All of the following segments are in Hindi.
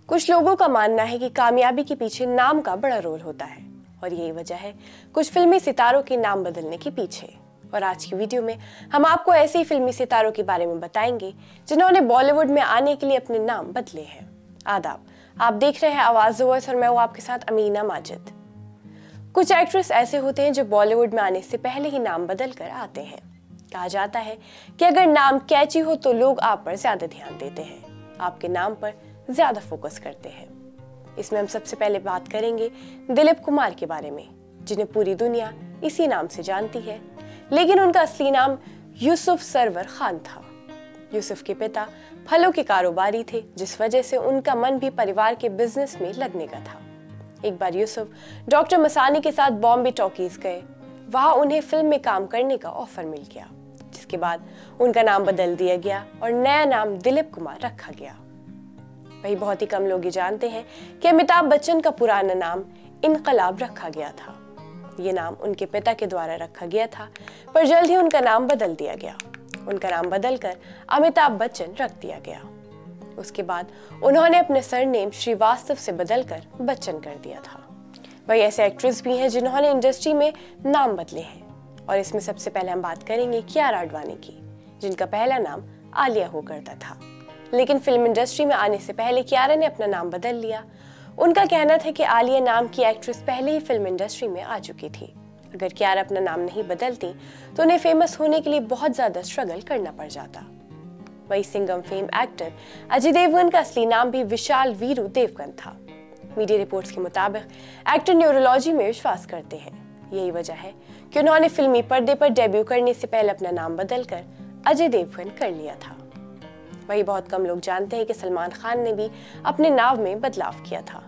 कुछ लोगों का मानना है कि कामयाबी के पीछे नाम का बड़ा रोल होता है और यही वजह है कुछ फिल्मी सितारों के नाम बदलने के पीछे। और आज की वीडियो में हम आपको ऐसे ही फिल्मी सितारों के बारे में बताएंगे जिन्होंने बॉलीवुड में आने के लिए अपने नाम बदले हैं। आदाब, आप देख रहे हैं आवाज़ वॉइस और मैं हूँ आपके साथ अमीना माजिद। कुछ एक्ट्रेस ऐसे होते हैं जो बॉलीवुड में आने से पहले ही नाम बदल कर आते हैं। कहा जाता है कि अगर नाम कैची हो तो लोग आप पर ज्यादा ध्यान देते हैं, आपके नाम पर ज्यादा फोकस करते हैं। इसमें हम सबसे पहले बात करेंगे दिलीप कुमार के बारे में, जिन्हें पूरी दुनिया इसी नाम से जानती है, लेकिन उनका असली नाम यूसुफ सरवर खान था। यूसुफ के पिता फलों के कारोबारी थे, जिस वजह से उनका मन भी परिवार के बिजनेस में लगने का था। एक बार यूसुफ डॉक्टर मसानी के साथ बॉम्बे टॉकीज गए। वहां उन्हें फिल्म में काम करने का ऑफर मिल गया, जिसके बाद उनका नाम बदल दिया गया और नया नाम दिलीप कुमार रखा गया। वही बहुत ही कम लोग ये जानते हैं कि अमिताभ बच्चन का पुराना नाम इनकलाब रखा गया था। ये नाम उनके पिता के द्वारा रखा गया था, पर जल्द ही उनका नाम बदल दिया गया। उनका नाम बदलकर अमिताभ बच्चन रख दिया गया। उसके बाद उन्होंने अपने सरनेम श्रीवास्तव से बदलकर बच्चन कर दिया था। वही ऐसे एक्ट्रेस भी हैं जिन्होंने इंडस्ट्री में नाम बदले हैं, और इसमें सबसे पहले हम बात करेंगे कियारा आडवाणी की, जिनका पहला नाम आलिया हुआ करता था। लेकिन फिल्म इंडस्ट्री में आने से पहले कियारा ने अपना नाम बदल लिया। उनका कहना था कि आलिया नाम की एक्ट्रेस पहले ही फिल्म इंडस्ट्री में आ चुकी थी। अगर कियारा अपना नाम नहीं बदलती तो उन्हें फेमस होने के लिए बहुत ज्यादा स्ट्रगल करना पड़ जाता। वही सिंघम फेम एक्टर अजय देवगन का असली नाम भी विशाल वीरू देवगन था। मीडिया रिपोर्ट्स के मुताबिक एक्टर न्यूरोलॉजी में विश्वास करते हैं। यही वजह है कि उन्होंने फिल्मी पर्दे पर डेब्यू करने से पहले अपना नाम बदलकर अजय देवगन कर लिया था। वही बहुत कम लोग जानते हैं कि सलमान खान ने भी अपने नाम में बदलाव किया था।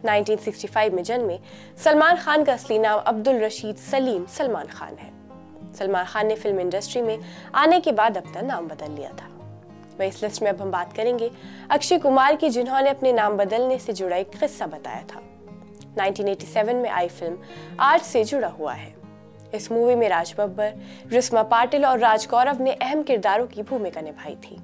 1965 में जन्मे सलमान खान का असली नाम अब्दुल रशीद सलीम सलमान खान है। सलमान खान ने फिल्म इंडस्ट्री में आने के बाद अपना नाम बदल लिया था। वही इस लिस्ट में अब हम बात करेंगे अक्षय कुमार की, जिन्होंने अपने नाम बदलने से जुड़ा एक किस्सा बताया था। 1987 में आई फिल्म आर्ट से जुड़ा हुआ है। इस मूवी में राज बब्बर, रिस्मा पाटिल और राज कौरव ने अहम किरदारों की भूमिका निभाई थी।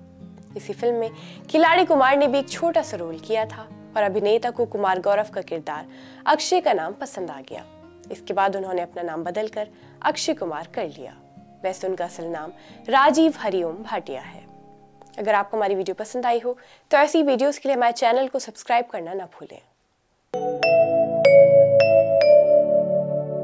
इसी फिल्म में खिलाड़ी कुमार ने भी एक छोटा सा रोल किया था और अभिनेता को कुमार गौरव का किरदार अक्षय का नाम पसंद आ गया। इसके बाद उन्होंने अपना नाम बदलकर अक्षय कुमार कर लिया। वैसे उनका असल नाम राजीव हरिओम भाटिया है। अगर आपको हमारी वीडियो पसंद आई हो तो ऐसी वीडियोस के लिए हमारे चैनल को सब्सक्राइब करना ना भूलें।